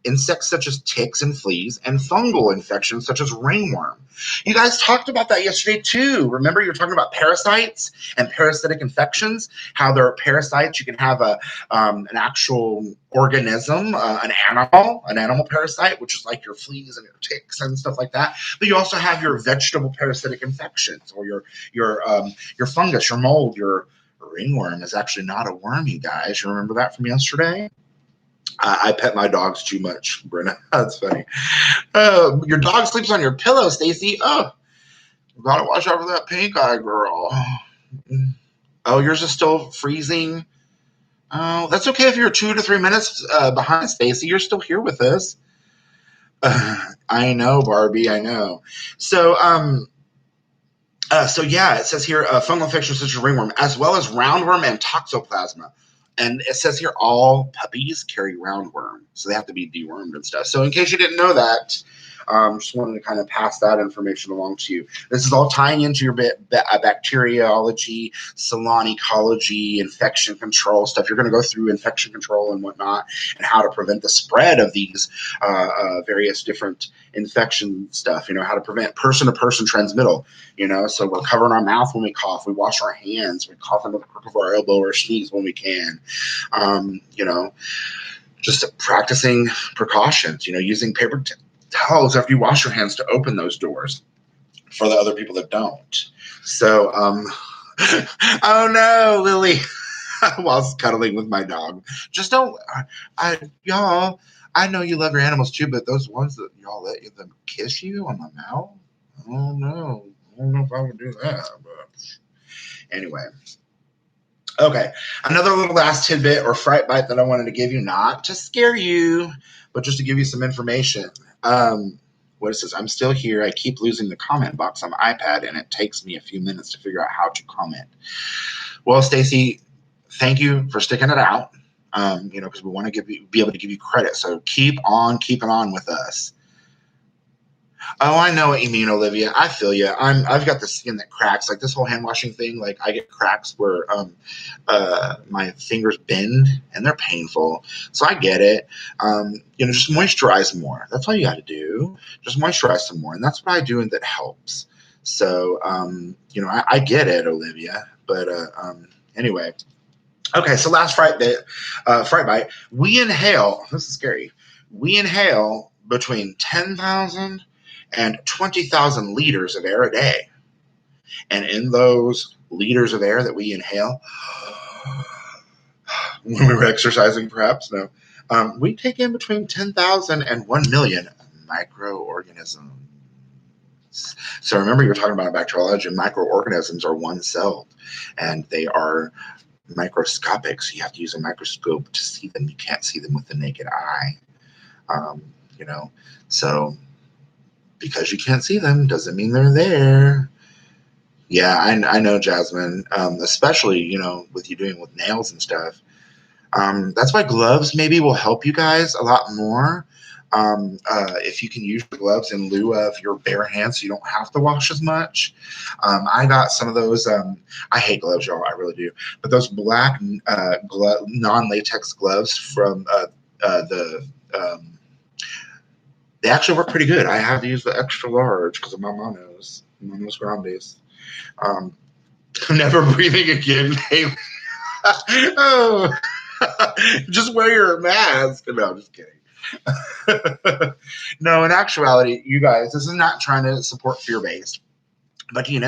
insects such as ticks and fleas, and fungal infections such as ringworm. You guys talked about that yesterday too. Remember, you were talking about parasites and parasitic infections, how there are parasites. You can have an actual organism, an animal parasite, which is like your fleas and your ticks and stuff like that. But you also have your vegetable parasitic infections, or your fungus, your mold, your ringworm is actually not a worm, you guys. You remember that from yesterday? I pet my dogs too much, Brenna. That's funny. Your dog sleeps on your pillow, Stacy. Oh, gotta watch out for that pink eye girl. Oh, yours is still freezing. Oh, that's okay if you're 2 to 3 minutes behind, Stacy. You're still here with us. I know, Barbie. I know. So, it says here fungal infections such as ringworm, as well as roundworm and toxoplasma. And it says here all puppies carry roundworm, so they have to be dewormed and stuff. So in case you didn't know that, just wanted to kind of pass that information along to you. This is all tying into your bacteriology, salon ecology, infection control stuff. You're going to go through infection control and whatnot, and how to prevent the spread of these various different infection stuff. How to prevent person-to-person transmittal. So we're covering our mouth when we cough. We wash our hands. We cough under the crook of our elbow or sneeze when we can. Just practicing precautions. Using paper towels after you wash your hands to open those doors for the other people that don't. So, oh no, Lily, while cuddling with my dog, just don't. Y'all, I know you love your animals too, but those ones that y'all let them kiss you on the mouth. Oh no, I don't know if I would do that. But anyway. Okay, another little last tidbit or fright bite that I wanted to give you, not to scare you, but just to give you some information. What it says, I'm still here. I keep losing the comment box on the iPad, and it takes me a few minutes to figure out how to comment. Well, Stacy, thank you for sticking it out, because we want to be able to give you credit. So keep on keeping on with us. Oh, I know what you mean, Olivia. I feel you. I've got the skin that cracks. Like this whole hand washing thing. Like I get cracks where my fingers bend and they're painful. So I get it. Just moisturize more. That's all you got to do. Just moisturize some more, and that's what I do, and that helps. So I get it, Olivia. But anyway. Okay, so last fright bite. We inhale. This is scary. We inhale between 10,000 and 20,000 liters of air a day. And in those liters of air that we inhale, when we were exercising, perhaps, no, we take in between 10,000 and 1 million microorganisms. So remember, you're talking about bacteriology. Microorganisms are one-celled, and they are microscopic, so you have to use a microscope to see them. You can't see them with the naked eye. Um, you know, so because you can't see them doesn't mean they're there. Yeah, I know, Jasmine. Especially, with you doing with nails and stuff. That's why gloves maybe will help you guys a lot more. If you can use your gloves in lieu of your bare hands, so you don't have to wash as much. I got some of those. I hate gloves, y'all. I really do. But those black non-latex gloves from the they actually work pretty good. I have to use the extra large because of my manos grandes. Um, I'm never breathing again. Haley. Oh, just wear your mask. No, I'm just kidding. No, in actuality, you guys, this is not trying to support fear-based. But I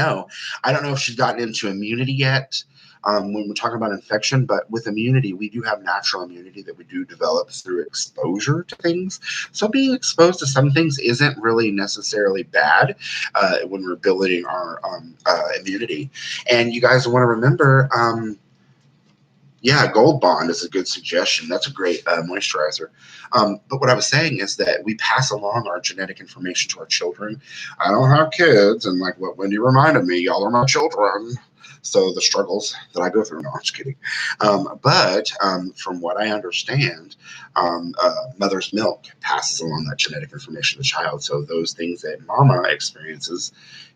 don't know if she's gotten into immunity yet when we're talking about infection, but with immunity, we do have natural immunity that we do develop through exposure to things. So being exposed to some things isn't really necessarily bad when we're building our immunity. And you guys want to remember, yeah, Gold Bond is a good suggestion. That's a great moisturizer. But what I was saying is that we pass along our genetic information to our children. I don't have kids, and like what Wendy reminded me, y'all are my children. So the struggles that I go through, no, I'm just kidding. But from what I understand, mother's milk passes along that genetic information to the child. So those things that mama experiences,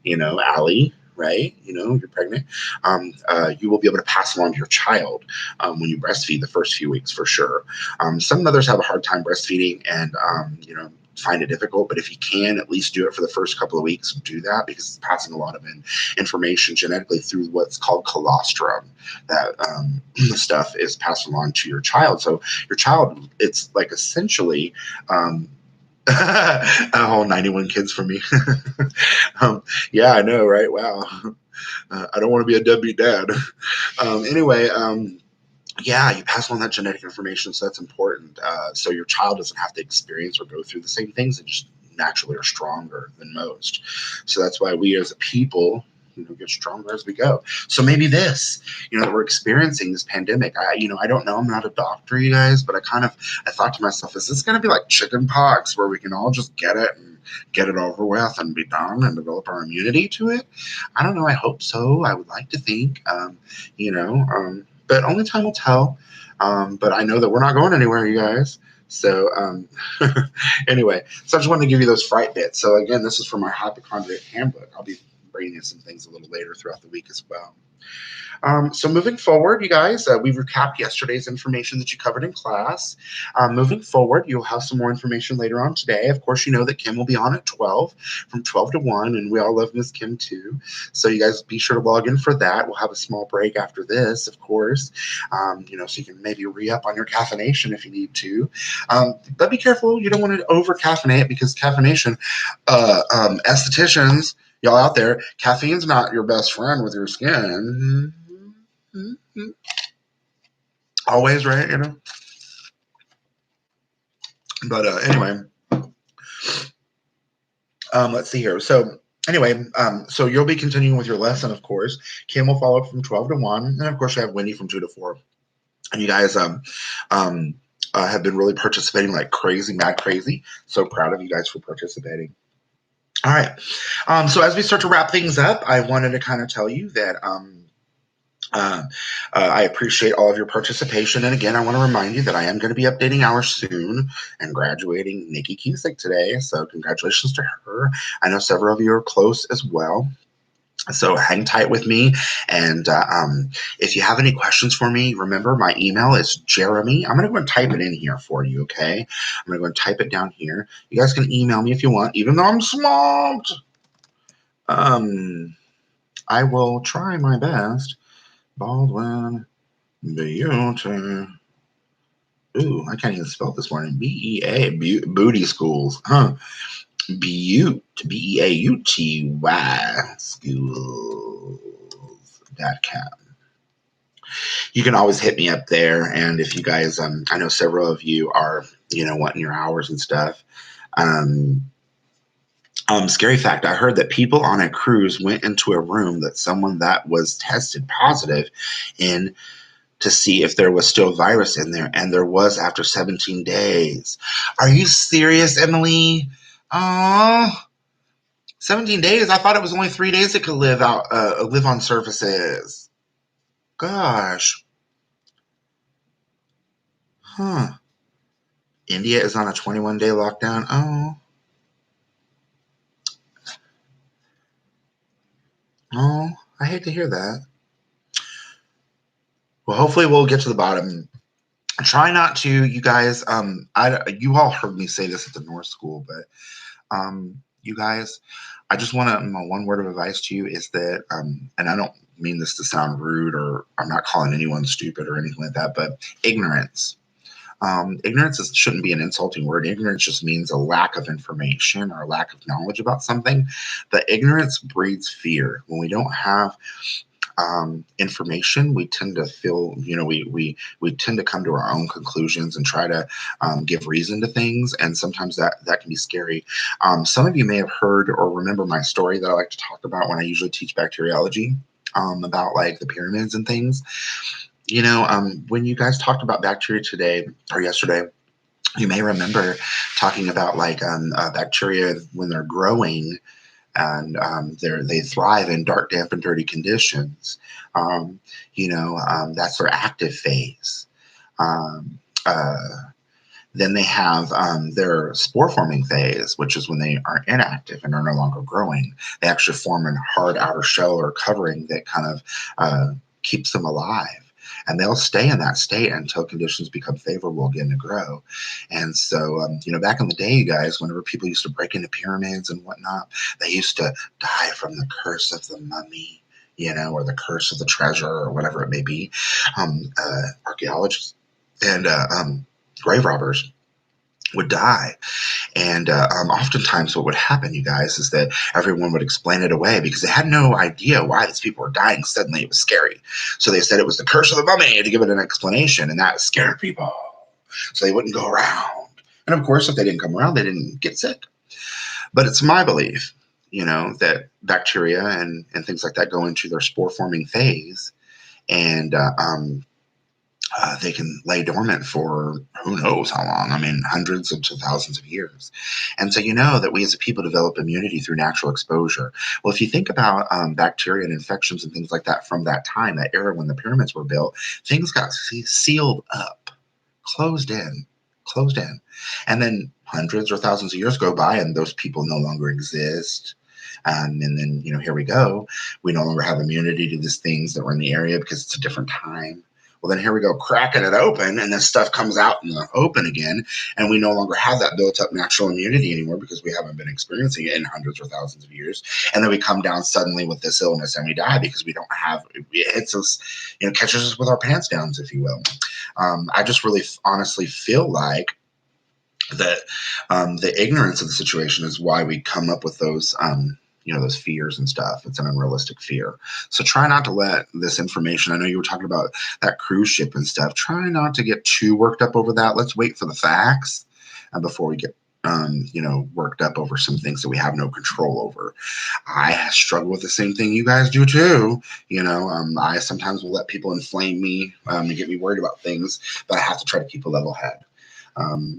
Allie, right? You're pregnant. You will be able to pass along to your child when you breastfeed the first few weeks for sure. Some mothers have a hard time breastfeeding and, find it difficult, but if you can at least do it for the first couple of weeks, do that because it's passing a lot of information genetically through what's called colostrum. That stuff is passed along to your child. So your child, it's like essentially a whole 91 kids for me. Yeah, I know, right? Wow. I don't want to be a deadbeat dad. Anyway, yeah, you pass on that genetic information, so that's important. So your child doesn't have to experience or go through the same things and just naturally are stronger than most. So that's why we as a people, get stronger as we go. So maybe this, that we're experiencing this pandemic. I don't know. I'm not a doctor, you guys, but I thought to myself, is this going to be like chicken pox where we can all just get it and get it over with and be done and develop our immunity to it? I don't know. I hope so. I would like to think, but only time will tell. But I know that we're not going anywhere, you guys. So anyway, so I just wanted to give you those fright bits. So again, this is from our hypochondriac handbook. I'll be bringing in some things a little later throughout the week as well. So moving forward, you guys, we recapped yesterday's information that you covered in class. Moving forward, you'll have some more information later on today. Of course, you know that Kim will be on at 12, from 12 to 1, and we all love Miss Kim too. So you guys be sure to log in for that. We'll have a small break after this, of course, so you can maybe re-up on your caffeination if you need to. But be careful. You don't want to over-caffeinate because caffeination, estheticians, y'all out there, caffeine's not your best friend with your skin. Always, right? But anyway, let's see here. So anyway, so you'll be continuing with your lesson, of course. Kim will follow up from 12 to 1. And of course, we have Wendy from 2 to 4. And you guys have been really participating like crazy, mad crazy. So proud of you guys for participating. All right. So as we start to wrap things up, I wanted to kind of tell you that I appreciate all of your participation. And again, I want to remind you that I am going to be updating ours soon and graduating Nikki Cusick today. So congratulations to her. I know several of you are close as well. So hang tight with me. And if you have any questions for me, remember my email is Jeremy. I'm going to go and type it in here for you, okay? I'm going to go and type it down here. You guys can email me if you want, even though I'm swamped. I will try my best. Baldwin Beauty. Ooh, I can't even spell this morning. B-E-A, booty schools. Huh. Beauty, B-E-A-U-T-Y schools.com. You can always hit me up there. And if you guys, I know several of you are, wanting your hours and stuff. Scary fact, I heard that people on a cruise went into a room that someone that was tested positive in to see if there was still virus in there, and there was after 17 days. Are you serious, Emily? Oh, 17 days? I thought it was only 3 days it could live on surfaces. Gosh. Huh. India is on a 21-day lockdown. Oh, I hate to hear that. Well, hopefully we'll get to the bottom. Try not to, you guys. You all heard me say this at the North School, but you guys, I just want to. My one word of advice to you is that, and I don't mean this to sound rude, or I'm not calling anyone stupid or anything like that, but ignorance. Shouldn't be an insulting word. Ignorance just means a lack of information or a lack of knowledge about something. But ignorance breeds fear. When we don't have information, we tend to feel, we tend to come to our own conclusions and try to give reason to things, and sometimes that can be scary. Some of you may have heard or remember my story that I like to talk about when I usually teach bacteriology, about like the pyramids and things. When you guys talked about bacteria today or yesterday, you may remember talking about like bacteria when they're growing, and they thrive in dark, damp, and dirty conditions. That's their active phase. Um, uh, then they have their spore forming phase, which is when they are inactive and are no longer growing. They actually form a hard outer shell or covering that kind of keeps them alive. And they'll stay in that state until conditions become favorable again to grow. And so, back in the day, you guys, whenever people used to break into pyramids and whatnot, they used to die from the curse of the mummy, or the curse of the treasure, or whatever it may be. Archaeologists and grave robbers would die. And oftentimes what would happen, you guys, is that everyone would explain it away because they had no idea why these people were dying. Suddenly it was scary. So they said it was the curse of the mummy to give it an explanation, and that scared people. So they wouldn't go around. And of course, if they didn't come around, they didn't get sick. But it's my belief, that bacteria and things like that go into their spore forming phase, and they can lay dormant for who knows how long. I mean, hundreds to thousands of years. And so that we as a people develop immunity through natural exposure. Well, if you think about bacteria and infections and things like that from that time, that era when the pyramids were built, things got sealed up, closed in. And then hundreds or thousands of years go by and those people no longer exist. And then, here we go. We no longer have immunity to these things that were in the area because it's a different time. Well, then here we go, cracking it open, and this stuff comes out in the open again, and we no longer have that built-up natural immunity anymore because we haven't been experiencing it in hundreds or thousands of years. And then we come down suddenly with this illness, and we die because we don't have it. Hits us, catches us with our pants down, if you will. I just really honestly feel like that the ignorance of the situation is why we come up with those those fears and stuff. It's an unrealistic fear. So try not to let this information, I know you were talking about that cruise ship and stuff, try not to get too worked up over that. Let's wait for the facts before we get worked up over some things that we have no control over. I struggle with the same thing you guys do too. I sometimes will let people inflame me and get me worried about things, but I have to try to keep a level head.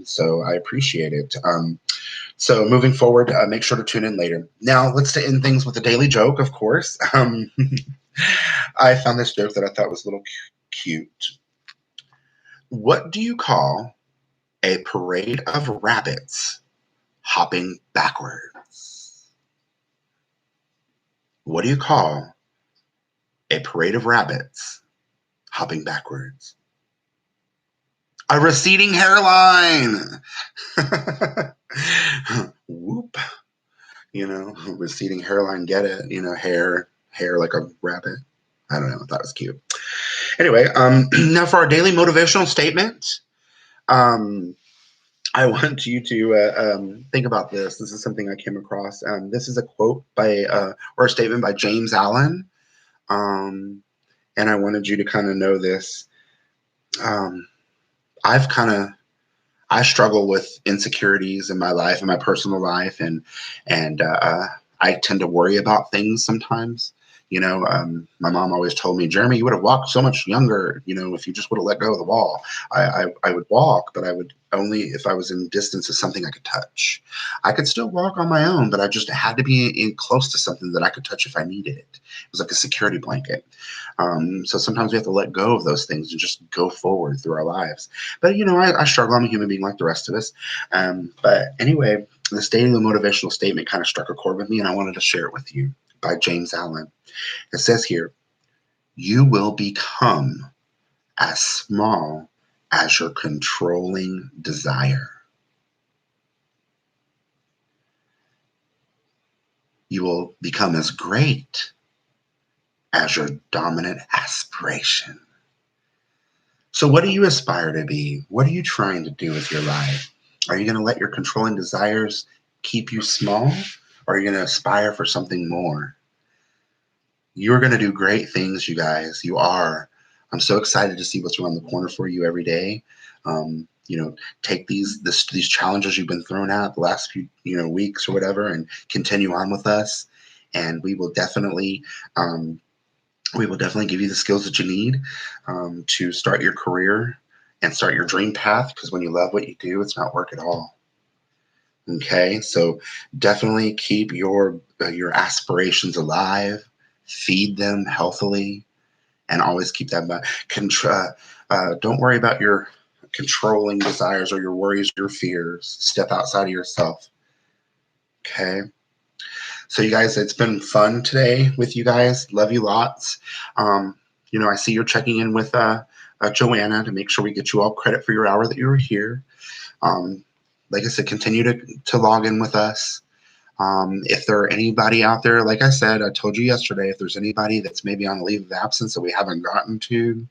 So I appreciate it. So moving forward, make sure to tune in later. Now let's end things with a daily joke, of course. I found this joke that I thought was a little cute. What do you call a parade of rabbits hopping backwards? What do you call a parade of rabbits hopping backwards? A receding hairline. Whoop. Receding hairline, get it? Hair like a rabbit. I don't know. That was cute. Anyway, now for our daily motivational statement. I want you to think about this. This is something I came across. This is a quote or a statement by James Allen. And I wanted you to kind of know this. I struggle with insecurities in my life, in my personal life, and I tend to worry about things sometimes. My mom always told me, Jeremy, you would have walked so much younger, if you just would have let go of the wall. I would walk, but I would only if I was in distance of something I could touch. I could still walk on my own, but I just had to be in close to something that I could touch if I needed it. It was like a security blanket. So sometimes we have to let go of those things and just go forward through our lives. But, I struggle. I'm a human being like the rest of us. But anyway, this daily motivational statement kind of struck a chord with me, and I wanted to share it with you, by James Allen. It says here, you will become as small as your controlling desire. You will become as great as your dominant aspiration. So, what do you aspire to be? What are you trying to do with your life? Are you going to let your controlling desires keep you small? Or are you going to aspire for something more? You're going to do great things, you guys. You are. I'm so excited to see what's around the corner for you every day. Take these challenges you've been thrown at the last few weeks or whatever, and continue on with us. And we will definitely give you the skills that you need to start your career and start your dream path. Because when you love what you do, it's not work at all. Okay, so definitely keep your aspirations alive, feed them healthily, and always keep that in mind. Don't worry about your controlling desires or your worries, your fears. Step outside of yourself. Okay. So you guys, it's been fun today with you guys. Love you lots. I see you're checking in with Joanna to make sure we get you all credit for your hour that you were here. Like I said, continue to log in with us. If there are anybody out there, like I said, I told you yesterday, if there's anybody that's maybe on a leave of absence that we haven't gotten to,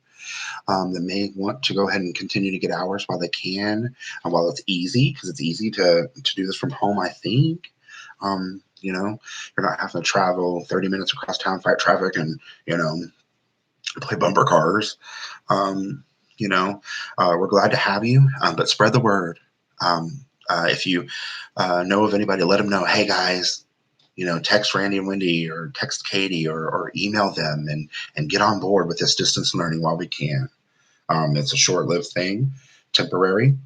that may want to go ahead and continue to get hours while they can, and while it's easy, because it's easy to do this from home, I think. You're not having to travel 30 minutes across town, fight traffic, and play bumper cars. We're glad to have you, but spread the word. If you know of anybody, let them know, hey guys, text Randy and Wendy, or text Katie, or email them, and get on board with this distance learning while we can. It's a short-lived thing, temporary,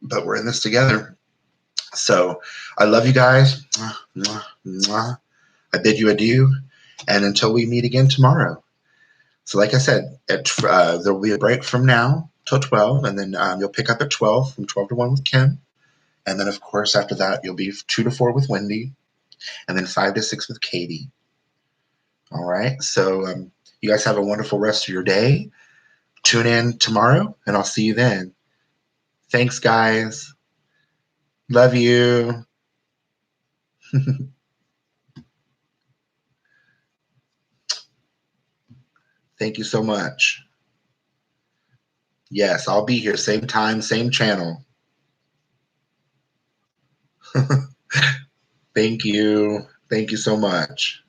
but we're in this together. So I love you guys. Mwah, mwah. I bid you adieu, and until we meet again tomorrow. So like I said, there will be a break from now till 12, and then you'll pick up at 12, from 12 to 1 with Kim. And then, of course, after that, you'll be 2 to 4 with Wendy, and then 5 to 6 with Katie. All right. So you guys have a wonderful rest of your day. Tune in tomorrow, and I'll see you then. Thanks, guys. Love you. Thank you so much. Yes, I'll be here. Same time, same channel. Thank you. Thank you so much.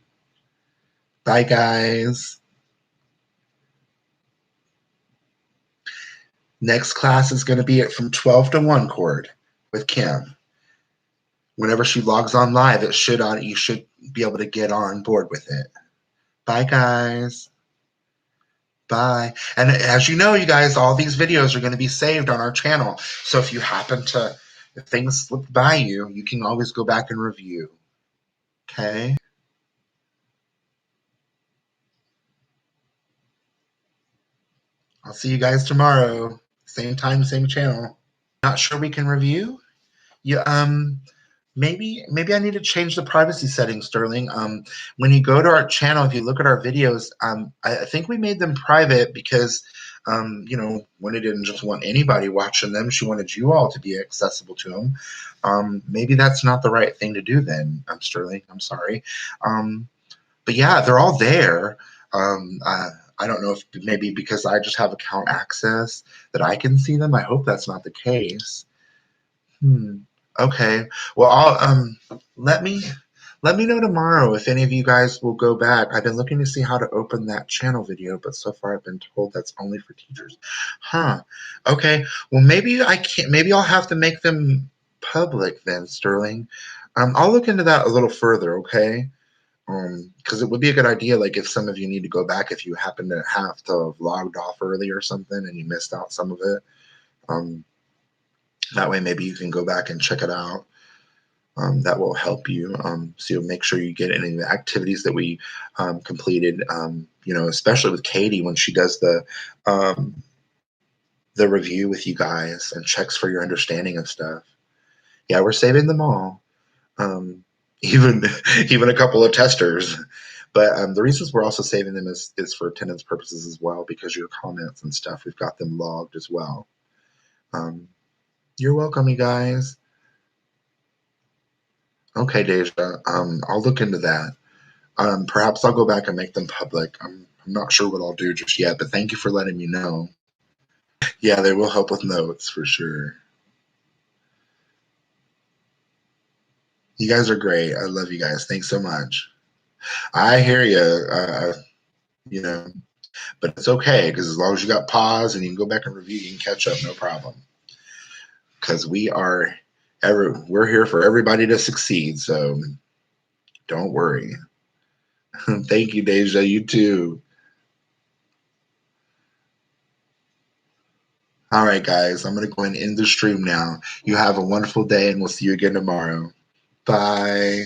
Bye, guys. Next class is going to be from 12 to 1 chord with Kim. Whenever she logs on live, you should be able to get on board with it. Bye, guys. Bye. And as you know, you guys, all these videos are going to be saved on our channel. So if things slip by you, you can always go back and review. Okay? I'll see you guys tomorrow. Same time, same channel. Not sure we can review? Yeah, maybe I need to change the privacy settings, Sterling. When you go to our channel, if you look at our videos, I think we made them private because Wendy didn't just want anybody watching them. She wanted you all to be accessible to them. Maybe that's not the right thing to do then, Sterling. I'm sorry. But yeah, they're all there. I don't know if maybe because I just have account access that I can see them. I hope that's not the case. Okay. Well, let me know tomorrow if any of you guys will go back. I've been looking to see how to open that channel video, but so far I've been told that's only for teachers. Huh. Okay. Well, maybe I can't. Maybe I'll have to make them public then, Sterling. I'll look into that a little further. Okay. Because it would be a good idea, like if some of you need to go back, if you happen to have to have logged off early or something and you missed out some of it. That way, maybe you can go back and check it out. That will help you. So you'll make sure you get any of the activities that we completed. Especially with Katie when she does the review with you guys and checks for your understanding of stuff. Yeah, we're saving them all. Even even a couple of testers. But the reasons we're also saving them is for attendance purposes as well, because your comments and stuff, we've got them logged as well. You're welcome, you guys. Okay, Deja. I'll look into that. Perhaps I'll go back and make them public. I'm not sure what I'll do just yet, but thank you for letting me know. Yeah, they will help with notes for sure. You guys are great. I love you guys. Thanks so much. I hear you. You know, but it's okay because as long as you got pause and you can go back and review, you can catch up, no problem. Because we're here for everybody to succeed. So don't worry. Thank you, Deja. You too. All right, guys. I'm gonna go and end the stream now. You have a wonderful day, and we'll see you again tomorrow. Bye.